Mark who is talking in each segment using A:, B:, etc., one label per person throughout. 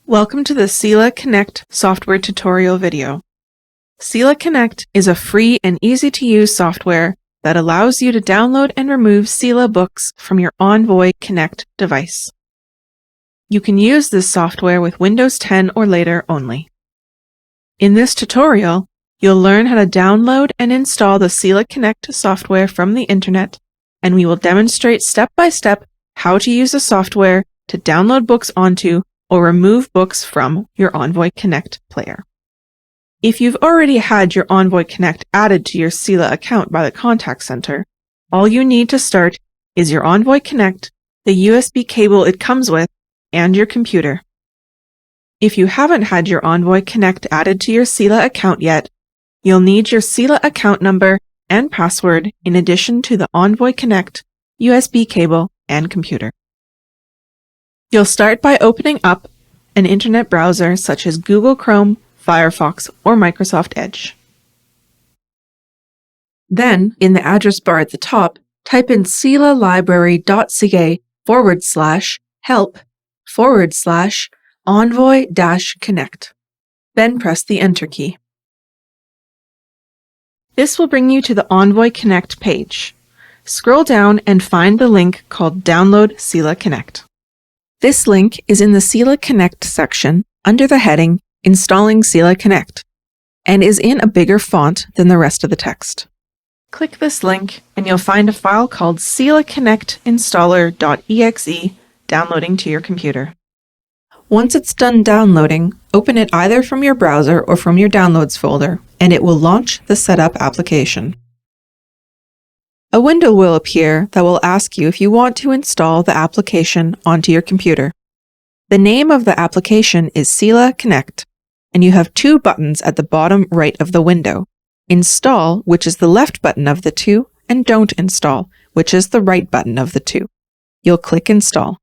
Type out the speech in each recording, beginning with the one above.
A: Welcome to the CELA Connect software tutorial video. CELA Connect is a free and easy-to-use software that allows you to download and remove CELA books from your Envoy Connect device. You can use this software with Windows 10 or later only. In this tutorial, you'll learn how to download and install the CELA Connect software from the internet, and we will demonstrate step-by-step how to use the software to download books onto or remove books from your Envoy Connect player. If you've already had your Envoy Connect added to your CELA account by the contact center, all you need to start is your Envoy Connect, the USB cable it comes with, and your computer. If you haven't had your Envoy Connect added to your CELA account yet, you'll need your CELA account number and password in addition to the Envoy Connect, USB cable, and computer. You'll start by opening up an internet browser such as Google Chrome, Firefox, or Microsoft Edge. Then, in the address bar at the top, type in celalibrary.ca/help/envoy-connect. Then press the Enter key. This will bring you to the Envoy Connect page. Scroll down and find the link called Download CELA Connect. This link is in the CELA Connect section under the heading Installing CELA Connect and is in a bigger font than the rest of the text. Click this link and you'll find a file called CELA Connect Installer.exe downloading to your computer. Once it's done downloading, open it either from your browser or from your Downloads folder, and it will launch the setup application. A window will appear that will ask you if you want to install the application onto your computer. The name of the application is CELA Connect, and you have two buttons at the bottom right of the window. Install, which is the left button of the two, and Don't Install, which is the right button of the two. You'll click Install.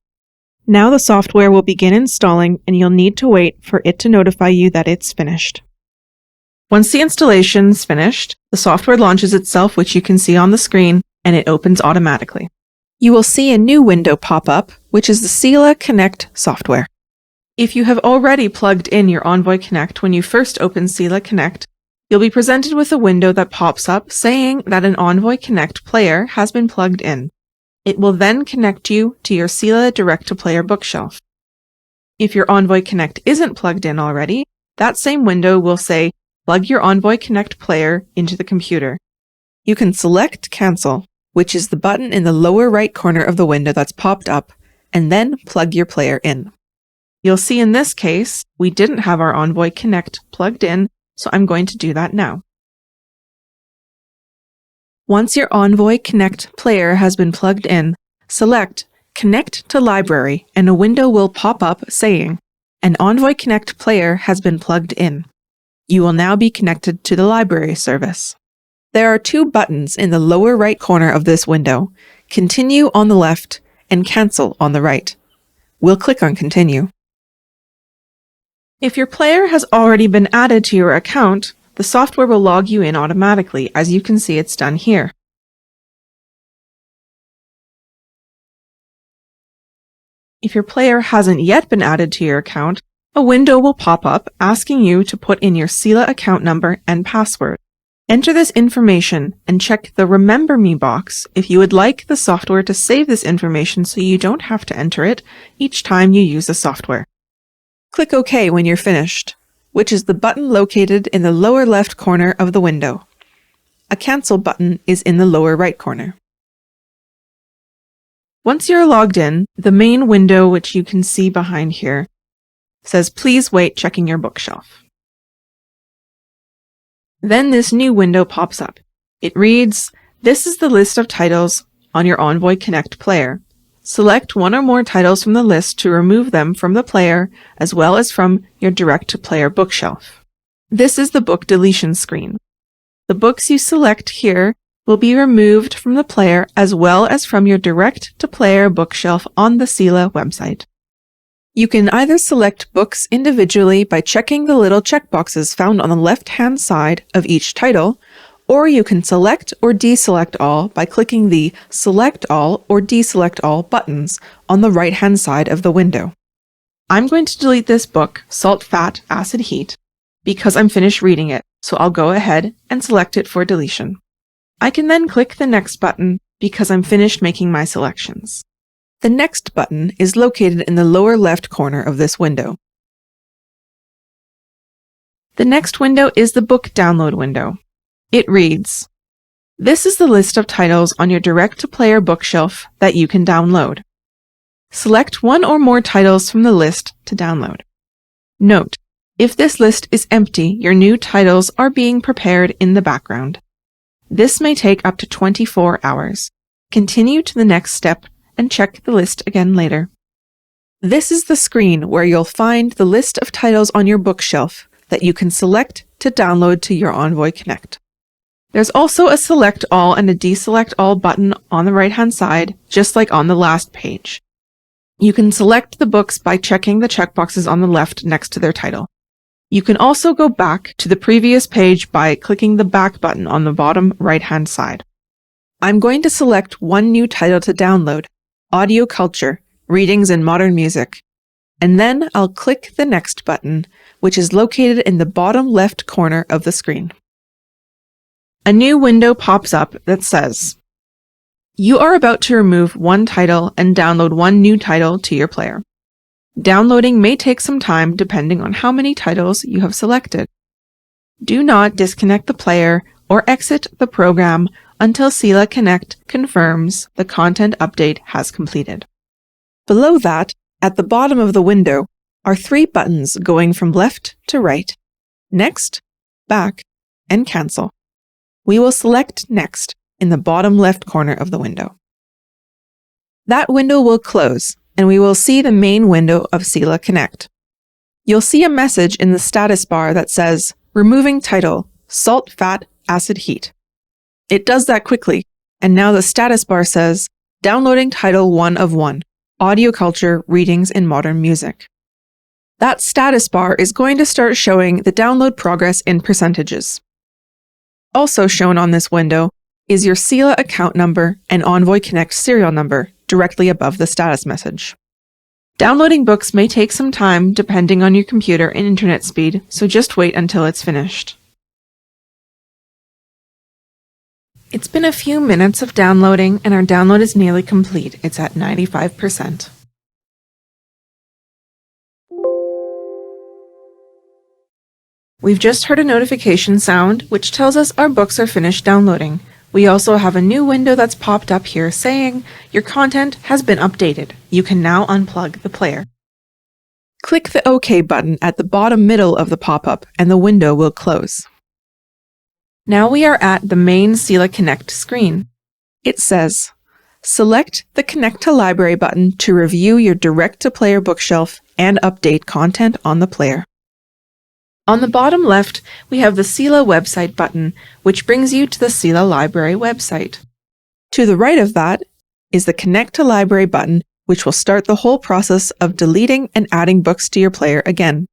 A: Now the software will begin installing, and you'll need to wait for it to notify you that it's finished. Once the installation is finished, the software launches itself, which you can see on the screen, and it opens automatically. You will see a new window pop up, which is the CELA Connect software. If you have already plugged in your Envoy Connect when you first open CELA Connect, you'll be presented with a window that pops up saying that an Envoy Connect player has been plugged in. It will then connect you to your CELA Direct-to-Player bookshelf. If your Envoy Connect isn't plugged in already, that same window will say, plug your Envoy Connect player into the computer. You can select Cancel, which is the button in the lower right corner of the window that's popped up, and then plug your player in. You'll see in this case, we didn't have our Envoy Connect plugged in, so I'm going to do that now. Once your Envoy Connect player has been plugged in, select Connect to Library, and a window will pop up saying, an Envoy Connect player has been plugged in. You will now be connected to the library service. There are two buttons in the lower right corner of this window, Continue on the left and Cancel on the right. We'll click on Continue. If your player has already been added to your account, the software will log you in automatically, as you can see it's done here. If your player hasn't yet been added to your account, a window will pop up asking you to put in your CELA account number and password. Enter this information and check the Remember Me box if you would like the software to save this information so you don't have to enter it each time you use the software. Click OK when you're finished, which is the button located in the lower left corner of the window. A Cancel button is in the lower right corner. Once you're logged in, the main window, which you can see behind here, says please wait checking your bookshelf. Then this new window pops up. It reads, this is the list of titles on your Envoy Connect player. Select one or more titles from the list to remove them from the player as well as from your direct-to-player bookshelf. This is the book deletion screen. The books you select here will be removed from the player as well as from your direct-to-player bookshelf on the CELA website. You can either select books individually by checking the little checkboxes found on the left-hand side of each title, or you can select or deselect all by clicking the Select All or Deselect All buttons on the right-hand side of the window. I'm going to delete this book, Salt, Fat, Acid, Heat, because I'm finished reading it, so I'll go ahead and select it for deletion. I can then click the Next button because I'm finished making my selections. The Next button is located in the lower left corner of this window. The next window is the Book Download window. It reads, "This is the list of titles on your direct-to-player bookshelf that you can download. Select one or more titles from the list to download. Note, if this list is empty, your new titles are being prepared in the background. This may take up to 24 hours. Continue to the next step and check the list again later." This is the screen where you'll find the list of titles on your bookshelf that you can select to download to your Envoy Connect. There's also a Select All and a Deselect All button on the right-hand side, just like on the last page. You can select the books by checking the checkboxes on the left next to their title. You can also go back to the previous page by clicking the Back button on the bottom right-hand side. I'm going to select one new title to download, Audio Culture, Readings in Modern Music, and then I'll click the Next button, which is located in the bottom left corner of the screen. A new window pops up that says, "You are about to remove one title and download one new title to your player. Downloading may take some time depending on how many titles you have selected. Do not disconnect the player or exit the program until CELA Connect confirms the content update has completed." Below that, at the bottom of the window, are three buttons going from left to right: Next, Back, and Cancel. We will select Next in the bottom left corner of the window. That window will close, and we will see the main window of CELA Connect. You'll see a message in the status bar that says, "Removing title, Salt, Fat, Acid, Heat." It does that quickly, and now the status bar says, "Downloading title 1 of 1, Audio Culture, Readings in Modern Music." That status bar is going to start showing the download progress in percentages. Also shown on this window is your CELA account number and Envoy Connect serial number directly above the status message. Downloading books may take some time depending on your computer and internet speed, so just wait until it's finished. It's been a few minutes of downloading and our download is nearly complete. It's at 95%. We've just heard a notification sound, which tells us our books are finished downloading. We also have a new window that's popped up here saying, "Your content has been updated. You can now unplug the player." Click the OK button at the bottom middle of the pop-up and the window will close. Now we are at the main CELA Connect screen. It says, "Select the Connect to Library button to review your direct-to-player bookshelf and update content on the player." On the bottom left, we have the CELA website button, which brings you to the CELA Library website. To the right of that is the Connect to Library button, which will start the whole process of deleting and adding books to your player again.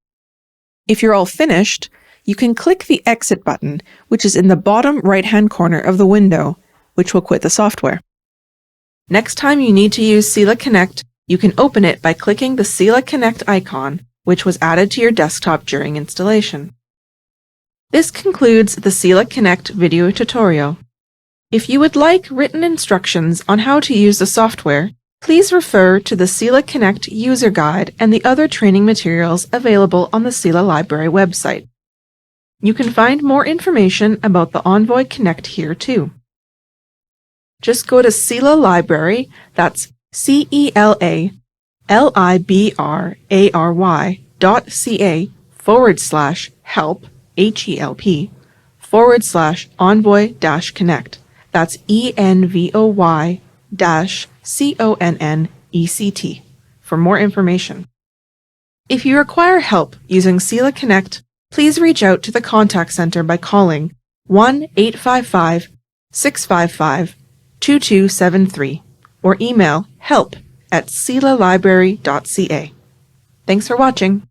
A: If you're all finished, you can click the Exit button, which is in the bottom right-hand corner of the window, which will quit the software. Next time you need to use CELA Connect, you can open it by clicking the CELA Connect icon, which was added to your desktop during installation. This concludes the CELA Connect video tutorial. If you would like written instructions on how to use the software, please refer to the CELA Connect user guide and the other training materials available on the CELA Library website. You can find more information about the Envoy Connect here too. Just go to CELA Library, that's CELALibrary.ca/help, HELP/Envoy-Connect. That's ENVOY-CONNECT for more information. If you require help using CELA Connect, please reach out to the contact center by calling 1-855-655-2273 or email help@celalibrary.ca. Thanks for watching.